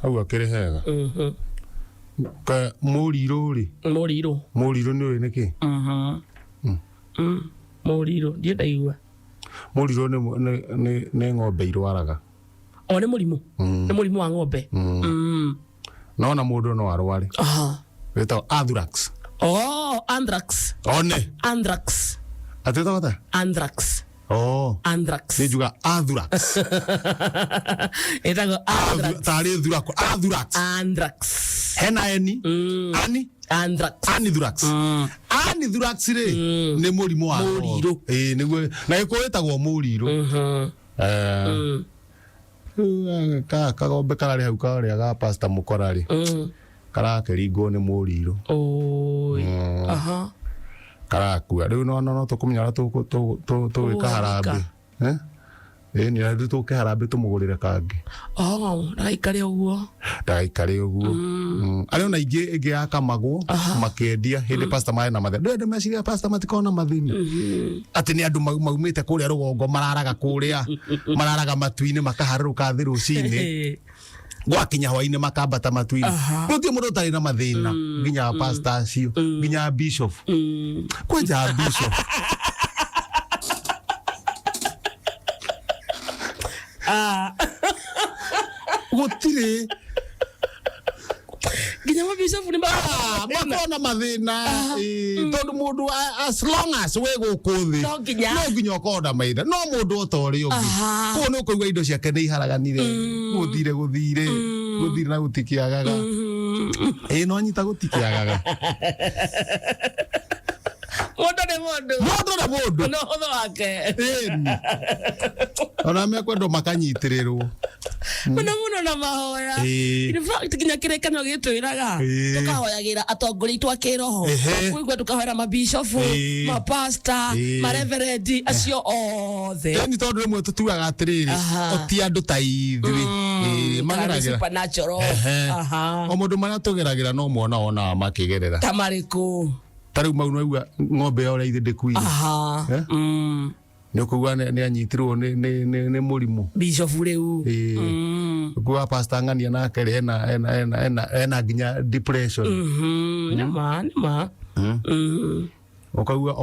Hau akere hega. Ka Mũriru ri. Mũriru ni we niki. Mũriru ndiendaigua. Mũriru ni ng'ombe irwaraga. O ni mũrimũ. Ni mũrimũ wa ng'ombe. No na mũndũ no arware. Wetagwo anthrax. Anthrax. One. Anthrax. Ateta Anthrax. Anthrax. Ni juga anthrax. Etago anthrax. Tari thurako anthrax. Anthrax. Hena eni. Ani. Anthrax. Anthrax. Anthrax ri ni mũrimũ wa mũriru. Niguo na iko wetagwo mũriru. Kagombe karari hau karia ga Pastor Mũkorari. Karakeringwo ni mũriru. Karakua riu no tukumenya tuwika harambe. Ni ndu tuke harambe tumugurire kangi. Ndaikare uguo. Ari ona ingi akamagwo makendia hindi Pastor mae na mathe. Ndu meciria Pastor matikona mathini. Ati ni andu maumite kuria rugongo mararaga kuria. Mararaga matuini makaharuka thi rucini. Gwakinya hwaini makambata matuini. Gutie mundu tari na mathina. Nginya pastor acio, nginya bishop. Kwenja bishop. Gutire nginya bishop ni makona mathina. Tondu mundu as long as we gukuthi no nginya ukona maitha no mundu otori ungi ko no kuigwa indo ciake ni iharaganire guthire na gutikiagaga no anyita gutikiagaga mundu no hotho wake ona mekwendo makanyitirĩrwo muno na mahoya in fact kinya kirekano gitwiraga tukahoyagira atongoria itwa kiroho kuigwa tukahoera mabishofu mapasta mareverend acio othe ni tondu rimwe tutuaga atiriri oti andu ta ithui mageragira supernatural o mundu maria tugeragira no muona ona makigerera tamariku tariu mau no ng'ombe ya ora ithe kuini ni kugwa ni anyitirwo ni murimu bishop riu kwa pastor ngania na kere ena ginya depression ma okagwa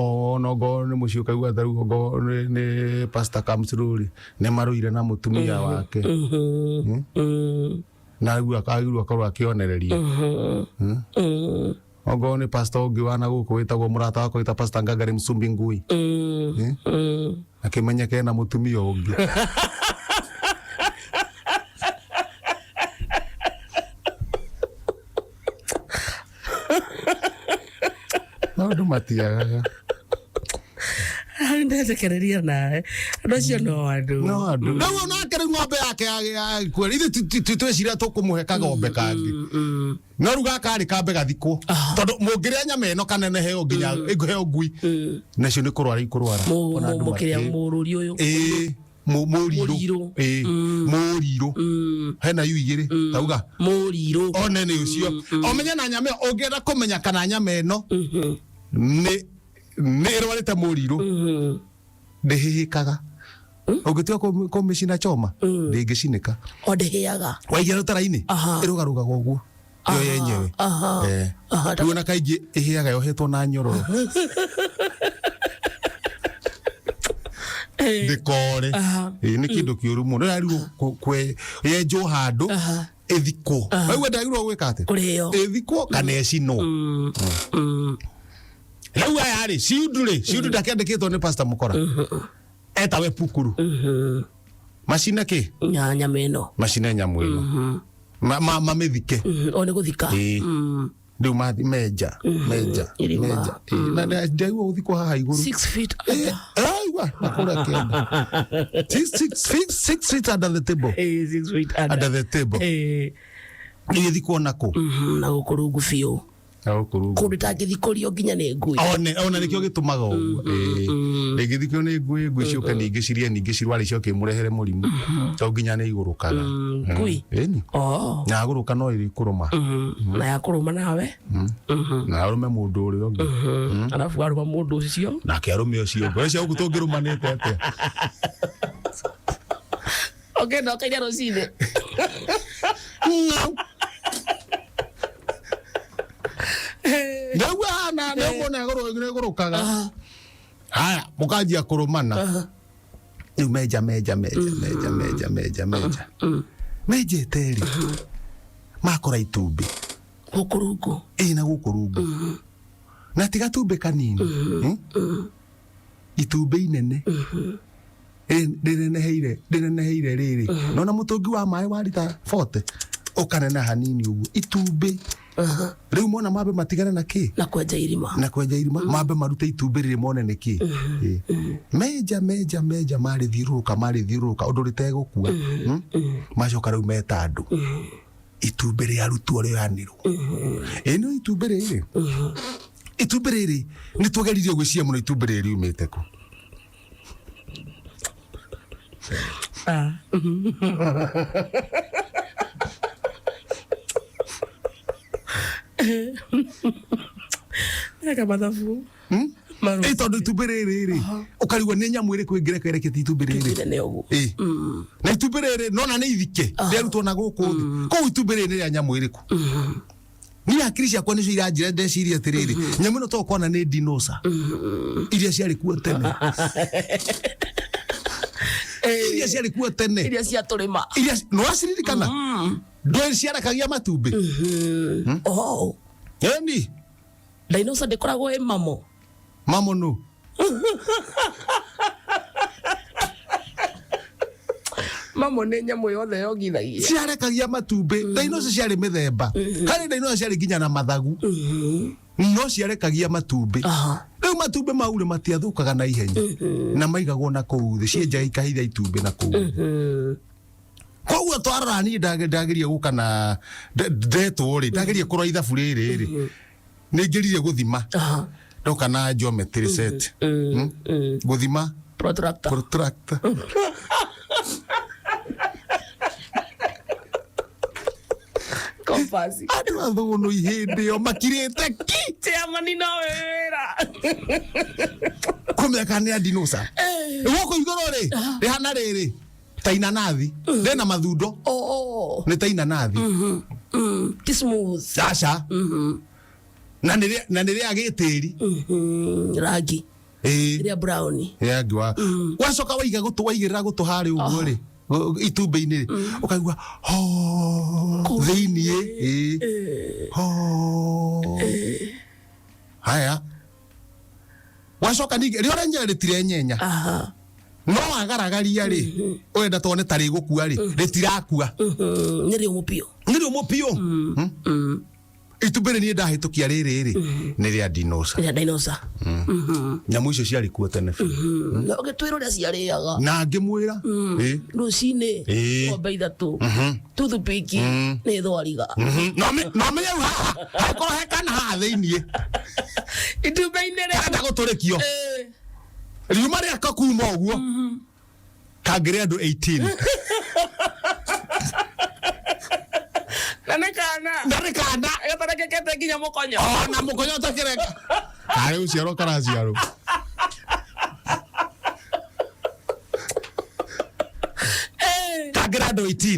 no go ni mucio kagwa tariu go ni pastor Kamsiruri ne maruire na mutumia wake na rĩu akagirwo akorwo akionereria ogo ni pastor ungi wana guku witagwo murata wako wita Pastor Ngangari Msumbi Ngui akimenyeke na mutumia ungi no matiaga ndetekereria nae ndocio no andu no akere ng'ombe yake kweli ithu tweciria tukumuhe kagombe kangi no ruga kari kambe gathikwo tondu mungiria nyama ino kanene heo nginya heo ngui nacio ni kurwara ikurwara mukiria mururi uyu Mũriru hena yu igiri tauga mũriru onene ucio omenya na nyama ongienda kumenya kana nyama ino ni rwarite mũriru ndihihikaga ugitua kumicina choma ndingicinika ondihiaga waigira rutara-ini irugarugaga uguo yo yenyewe tuona kaingi ihiaga yohetwo na nyororo ndikore ni kindu kiuru muno rari kwe yenjo handu ethiko wewe ndagirwo gwika ati ethiko kana ecino rĩu aya rĩ ciundu ndakĩandĩkĩtwo nĩ Pastor Mũkora etawe Pukuru macina kĩ nyama ĩno macina nyamũ ĩno mamĩthike o nĩ gũthika rĩu menja na ndaigua gũthikwo haha igũrũ 6 feet aigua nakũrĩa kĩanda 6 feet under the table 6 feet under the table nĩgĩthikwo nakũ na gũkũ rungu biũ kundu tangithikorio nginya ni ngui ona nikio gitumaga uguo ngithikio ni ngui ciuka ningi ciria ningi cirwari cio kimurehere murimu to nginya ni igurukaga ngui na aguruka no iri kuruma na ya kuruma nawe na arume mundu uri ungi arafu aruma mundu ucio na ke arume ucio ngo cio gutungirumanite atia okay no kanya rocine ngire gurukaga haya mukanjia kurumana ni meja meja teri makora itumbi gukurungu na gukurungu na tiga tumbe kanini itumbe inene ndineneheire riri nona mutungi wa mai wa lita 40 ukanena hanini uguo itumbe riu mona mabe matigana na ki na kwenja irima mabe marute itumbe riri mone ne ki meja mari thiruka undu ritegukua macoka riu meta andu itumbe ri arutwo ri yanirwo ino itumbe riri ni tugeririo gwiciria muno itumbe riri umite ku Neka mathabu tondu itumbe riri ukarigwo ni nyamu iri kwingira kwerekete itumbe riri na itumbe riri nona ni ithike rirutwo na guku thi ko itumbe riri ya nyamu iriku ni akiri ciakwa nicio iranjira ndeciria atiriri nyamu ino to kona ni dinosa iria ciari kuo tene iria ciari kuo tene iria cia turima iria no aciririkana ndwe ciarekagia matumbi yani dinosa ndikoragwo e mamo no mamo ni nyamu yothe yogithagia ciarekagia matumbi dinosa ciari mithemba kari dinosa ciari nginya na mathagu no ciarekagia matumbi riu matumbi mau ri matiathukaga na ihenya na maigagwo na kuu thi cienjaga ikahitha itumbi na kuu koguo twarora ni ndageria guka na ndetwo ri ndageria kurwa ithabu riri ni ngeririe guthima ndoka na geometry set guthima protractor kompasi andu athuguno ihindi yo makirite ki tiamani no wera kumeka ni dinosa woko igoro ri rihana riri taina nathi ndena mathundo ni taina nathi ti smooth sasa na nire agitiri rangi ria brown yangi wacoka waiga waigirira gutu hari uguo ri itumbe-ini ukaigua thiini haya wacoka ningi rio renye ritire nyenya no agaragaria ri urenda tone tari gukua ri ritirakua ni rio mupio itumbe ni ndahitukia riri ni ria dinosa nyamu icio ciari kuo tene ugitwira uria ciariaga na ngimwira rucini ng'ombe ithatu tuthupiki ni thwariga no menye hakorwo hekana haha thiini itumbe-ini renda guturikio riuma riaka kuma uguo kangire andu 18 Narikana yotarekekete nginya mukonyo na mukonyo takireka kare uciaro karaciaro kagira andu 18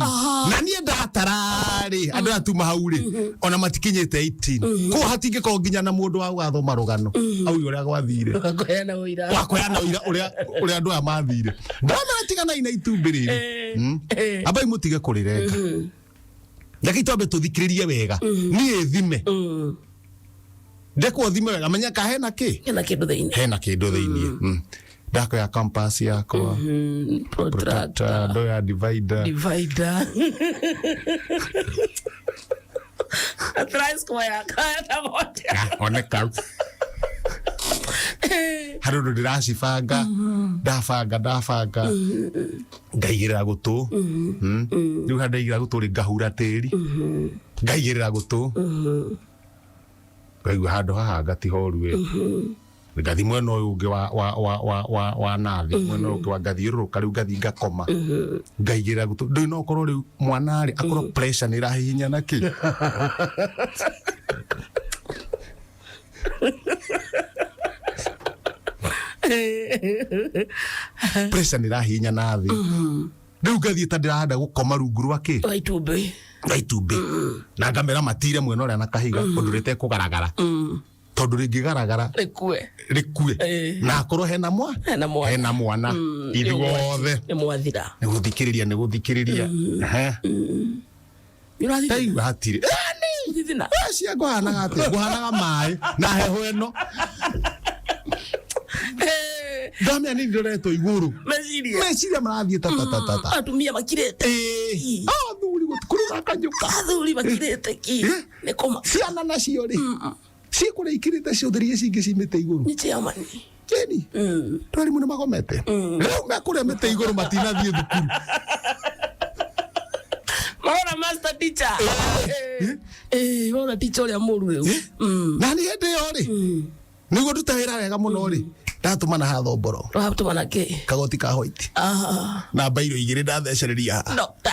na nie ndatarari andu atuma hau ri ona matikinyite 18 ko hatingiko nginya na mundu wa gathoma rugano au uria gwathire wakoyana uira uria andu amathire ndamatigana ina itumbi riri abai mutige kurirenga Ndaki tobe tuthikiririe wega ni thime ndeko thime wega menya ka hena ki hena kindu thiini ndako ya compass yako protractor ndo ya divider try square kana moja oneka harudo ndiracibanga ndabanga ngaigirira gutu riu handaigira gutu ri ngahura tiri ngaigirira gutu ngaigua handu haha ngatihoru ngathi mwena uyu ungi wa nathi mwena ungi wa ngathiururuka riu ngathi ngakoma ngaigirira gutu ndu no korwo riu mwana ri akorwo pressure ni rahihinya na ki pressure ni rahihinya nathi riu ngathi ta ndirahanda gukoma rungu rwa ki gaitumbi na ngamera matire mwena uria na kahiga undu rite kugaragara tondu ringigaragara rikue na akorwo hena mwana ithuothe nĩ gũthikĩrĩria ndaigu hatirĩ cia ngũhanaga atĩ ngũhanaga maĩ na heho ĩno ndamĩa nĩ ndoretwo igũrũ meciria marathiĩ tatatata atumia makirĩte athuri gũtikũrĩga kanyũka athuri makirĩte ki nĩ koma ciana nacio rĩ cikũrĩa ikirĩte ciothe iria cingĩ cimĩte igũrũ nĩ ciamani Jeni twarimũ nĩ magomete rĩu mekũrĩa mĩtĩ igũrũ matinathiĩ thukuru Maona master teacher. Maona teacher ũrĩa mũru rĩu. Na nĩ hĩndĩ ĩyo rĩ. Nĩguo nduta wĩra wega mũno rĩ. Ndatũmana ha thomboro. Ndatũmana kĩ? Kagoti ka white. Na mbairo 2 ndathecereria haha. Doctor.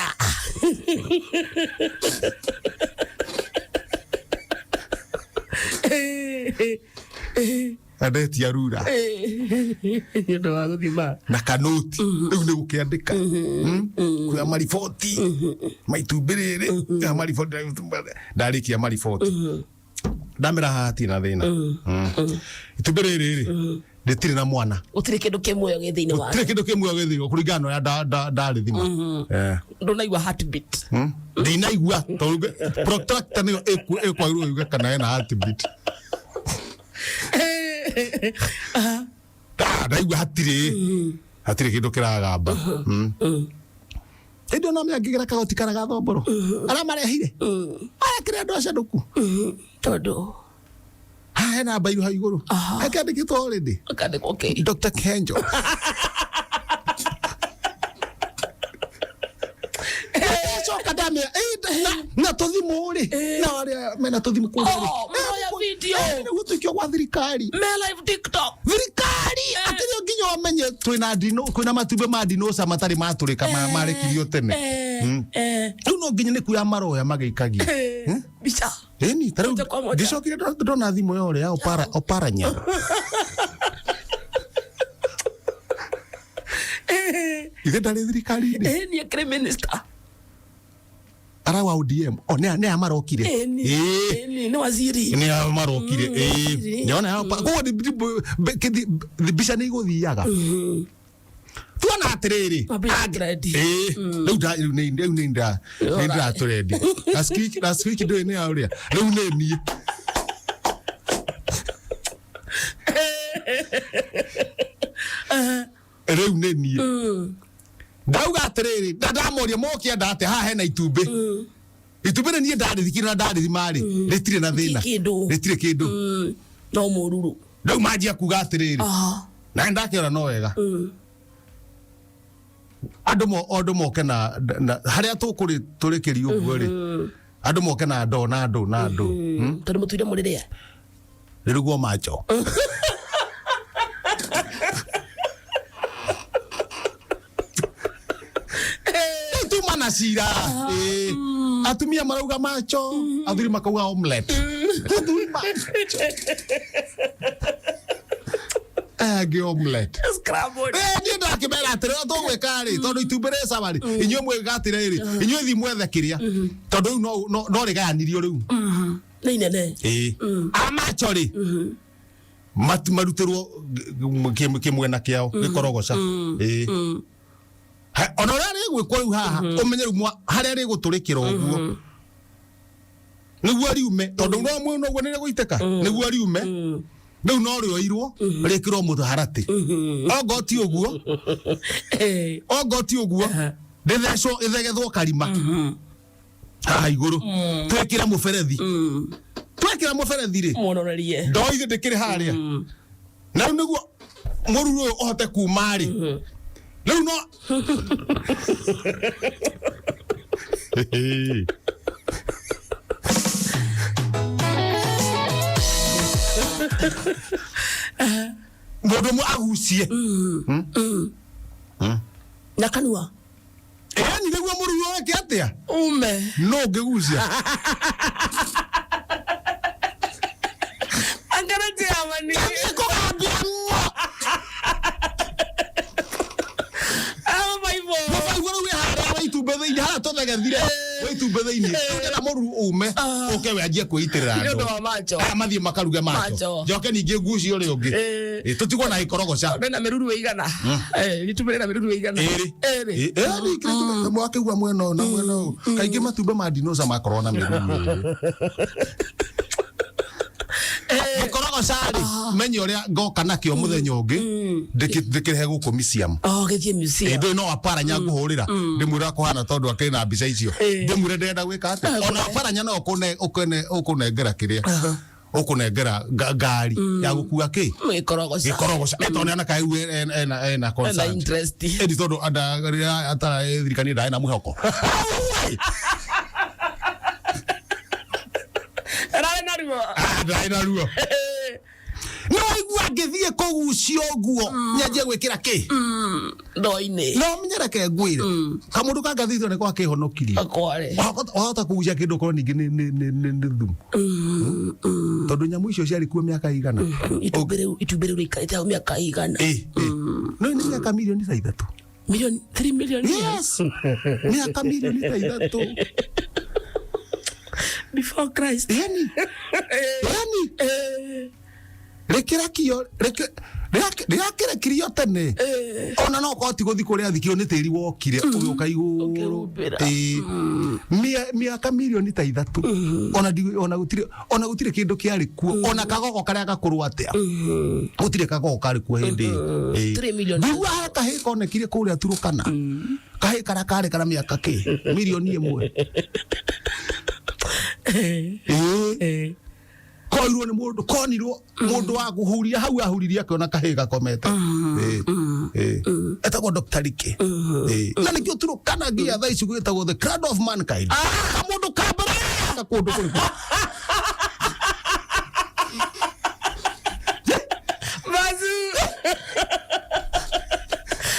Adetia rura. Ndio wa gũthima. Na kanoti. Rĩu nĩ gũkĩandĩka. Kuya mariboti. Maitumbĩ rĩrĩ. Ya mariboti ndarĩkia mariboti. Ndamĩra hati na thĩna. Itumbĩ rĩrĩ ndĩtirĩ na mwana. Gũtirĩ kĩndũ kĩmwe gĩthĩinĩ wa. Gũtirĩ kĩndũ kĩmwe gĩthĩinĩ kũringana na ndarĩ thima. Ndũnaigua heartbeat. Ndinaigua tondũ protractor nĩyo ĩkwairwo yuge kana ena heartbeat. Ndaigua hatirĩ kĩndũ kĩragamba. Ĩndĩ no mĩangĩgera kagoti kana gathomboro. Arĩa marehire. Kĩrĩa andũ acanũku. Tondũ hena mbairu hau igũrũ. Akandĩkĩtwo already. Akandĩkwo okay. Dr. Kenjo. Coka ndamĩa na tũthimũ rĩ. Na arĩa mena tũthimũ kũrĩ. Moya video. Nĩguo tũikio gwa thirikari. Me live TikTok. Thirikari atĩrĩ nginya ũmenye twĩna ndino kwĩna matumbĩ ma ndinoca matarĩ matũrĩka marekirio tene. Rĩu no nginya nĩ kuya maroya magĩikagia. Bica. Eni tarĩu ngĩcokire ndona thimũ yo ya oparanya. Ithe ndarĩ thirikari-inĩ. Nĩ akĩrĩ minister. Ara wa ODM nĩ amarokire nĩ waziri nĩ amarokire nĩona kwa bica nĩ igũthiaga tuona atĩrĩrĩ rĩu nĩ ndatũrendi last week ndũĩ nĩ ũrĩa rĩu nĩ niĩ rĩu nĩ niĩ ndauga atĩrĩrĩ ndamoria mokia ndate haha hena itumbĩ nĩ niĩ ndarĩthikire na ndarĩthima rĩ rĩtirĩ na thĩna rĩtirĩ kĩndũ no mũruru rĩu manjia kuga atĩrĩrĩ na ndakĩona no wega andũ moke na harĩa tũrĩkĩrio ũguo rĩ andũ moke na ndoo na ndũ tondũ mũtuire mũrĩrĩa rĩrũguo macho na cira atumia marauga macho athuri makauga omelette athuri macho age omelette scrambled ndiĩ ndakĩmera atĩrĩ tũgwĩka rĩ tondũ itumbĩ rĩ cama rĩ inyuĩ mwĩka atĩrĩrĩ inyuĩ thi mwethe kĩrĩa tondũ rĩu no rĩgayanirio rĩu nĩ inene amacho rĩ marutĩrwo kĩmwena kĩao gĩkorogoca ona ũrĩa rĩgwĩkwo rĩu haha ũmenye rĩu harĩa rĩgũtũrĩkĩra ũguo nĩguo riume tondũ no mwĩna ũguo nĩ rĩgũitĩka nĩguo riume rĩu no rĩoirwo rĩkĩrwo mũharatĩ ongoti ũguo rĩthecwo ĩthegethwo karima haha igũrũ twekĩra mũberethi rĩ ndoo ithe ndĩkĩrĩ harĩa na rĩu nĩguo mũruru ũyũ ũhote kuma rĩ rĩu no mũndũ ũmwe agucie na kanua ni nĩguo mũruru wake atĩa no ngĩgucia angarajiamani itumbe thiini na muru ume uke we anjie kuitirira ndo wa macho mathie makaruge macho njoke ningi nguci uri ungi tutigwo na ikorogoca na miruru weigana itumbe na miruru weigana eri mwakigwa mweno na mweno kaingi matumbe ma dinosa makorwo na miruru mukorogoca menye uria ngoka nakio muthenya ungi ndikirehe guku museum githie museum ndo no aparanya nguhurira ndimwira kuhana tondu akina mbica icio ndimwire ndenda gwika ati ona aparanya no ukunengera kiria ukunengera ngari ya gukua ki ikorogoca etone ana kai ena concern interest edi tondu atara thirikani ndae na mwihoko ndae ruo no igua ngithie kugucio guo nyanjie gwikira ki ndoini no menyereke ngwire kamundu kangathithio ni kwa kihonokirie akware wahota kugucia kindu korwo ningi ni thumu tondu nyamu icio ciari kuo miaka igana itumbe riu rikarite miaka igana no ni miaka milioni 3 milioni 3 million yes miaka milioni 3 before Christ yani rekera kio rekera kirio tene ona no ko ti guthi kuria thikio ni tiri wokire ugiuka iguru miaka milioni 3 ona gutire kindu kiari kuo ona kagogo karia gakurwa atia gutire kagogo kari kuo hindi 3 million ndigwa kahe konekire kuria turukana kahe kara kare kara miaka ki milioni 1 koirwo ni mundu konirwo mundu wa guhuria hau ahuriria akiona kahiga komete etagwo Dr. Rike na nikio turukana ngia thaa ici gwitagwo the crowd of mankind kamundu kabere gakundu kuri bazu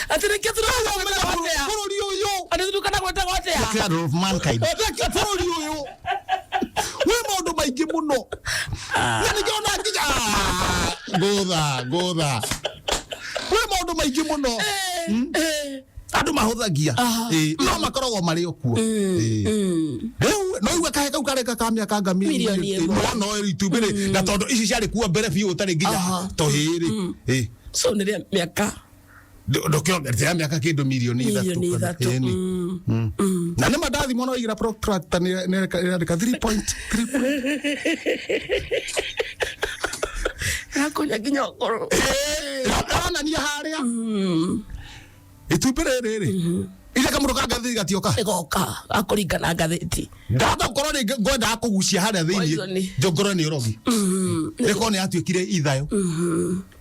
atire ketro hotea fururi uyu aturukana gwetagwo atia crowd of mankind fururi uyu we mundu maingi muno yani jona ngija gotha we mundu maingi muno andu mahuthagia no makoragwo mari okuo no iwe kahe kau kareka ka miaka nga milioni no itumbire na tondu ici ciari kuo mbere biu utari nginya tohiri so niria miaka ndokiongerera miaka kindu milioni 3 na nä mandathi mono igira protractor nä reka 3.3 rakonya nginya ngoro anania haria itumbä rä rä ire kamå kangathi gatioka igoka akuringana ngathiti ndata korwo nä ngwenda kå gucia harä a thä inä njongoro nä rogi rä korwo nä atuä kire ithayo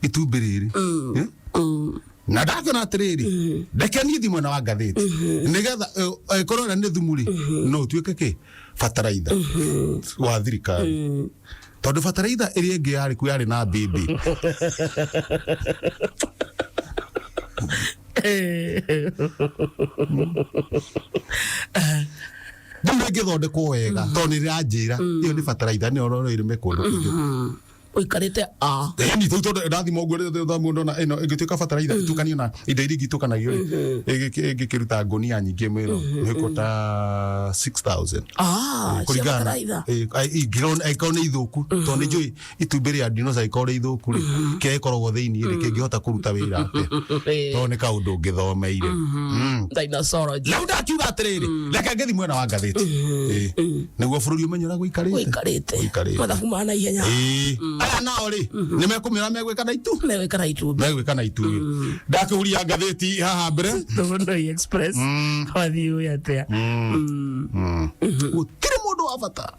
itumbä rä rä na ndakona atiriri ndekeni thi mwena wa ngathiti nigetha korona ni thumuri no tuike ki fataraitha wa thirikari tondu fataraitha iri ingi yari ku yari na bibi ndumbe ngithondekwo wega tondu niranjira iyo ni fataraitha ni ororo iri mekundu uikarite yani tondu ndathi mo ngure mundu na ino ingituika fataraitha itukani na indo iri gitukanagio igikiruta ngonia nyingi mwiro nikota 6000 kurigana ikone ithuku tondu njui itumbiri ya dinosaur ikore ithuku ri ke ikoragwo thiini ri kingihota kuruta wira ate tondu ni kaundu ngithomeire dinosaur na ndakiuga atiriri reke ngithi mwena wa ngathiti niguo bururi umenyera guikarite mathabu mana ihenya aya nao ri ni mekumira megwika na itu ndakuria ngathiti haha mbere Tondo Express wathiu yatea gutire mundu wa bata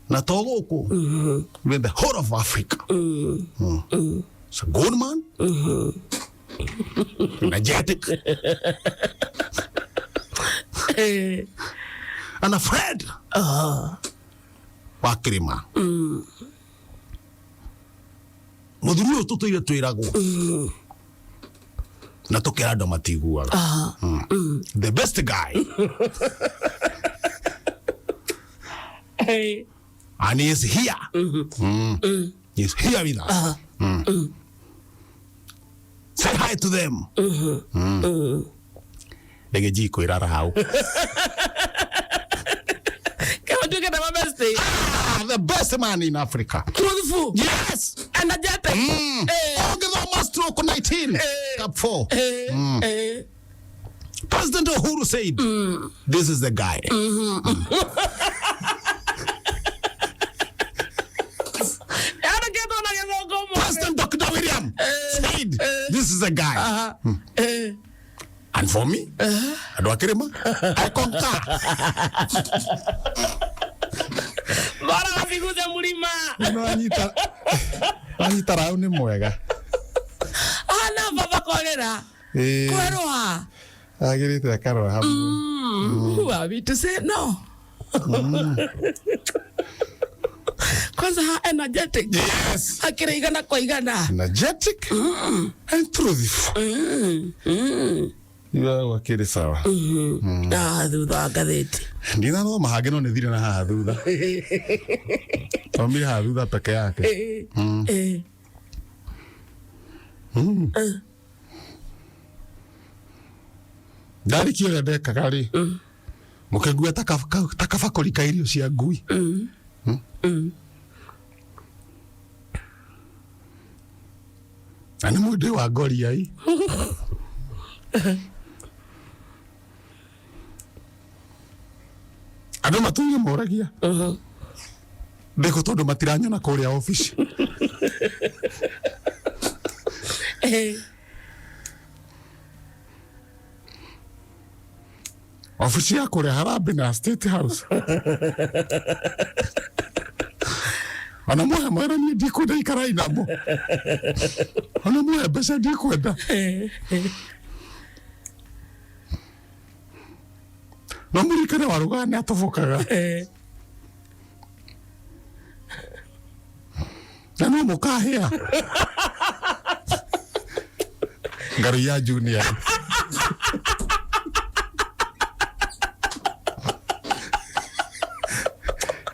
na to guku in the whole of Africa so good man energetic and a friend wa kirima muthuri uyu tutuire twiragwo na tukira andu matiguaga the best guy and he is here he is here with us say hi to them Ndege ko irara hau. The best man in Africa. Truthful. Yes. Energetic. Give stroke 19. Cup 4. President Uhuru said, this is the guy. President Dr. William said, this is the guy. And for me, I concur. Bora wapiguze mlima. Anita rao ni mwega. Ana baba kwagera. Kweroha. Agirite akaro hamu. Who are we to say no? Kwanza energetic. Yes. Akira igana kwa igana. Energetic and truthful. Iwa wakiri sawa. Thutha gatheti. Ndina no mahageno ni thire na haha thutha. Tomira haha thutha peke yake. Dari kile deka kali. Mukegua takafakori ka irio cia ngui. Ani mude wa gori ai. Ando matunye moragia. Ndeko tondu matiranyona kuria office. Office ya kuria Harambee na State House. Ana moya mwera ni ndikwenda ikara inamo. Ana moya besa ndikwenda. No murikane warugane atovokaga. Na no mukahia. Ngaru ya Junior.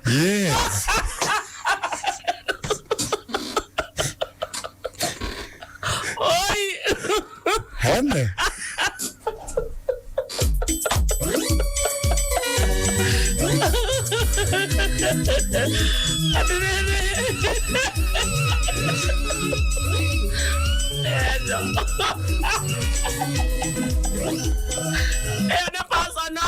Yes. Oi. Henne. Pasa no.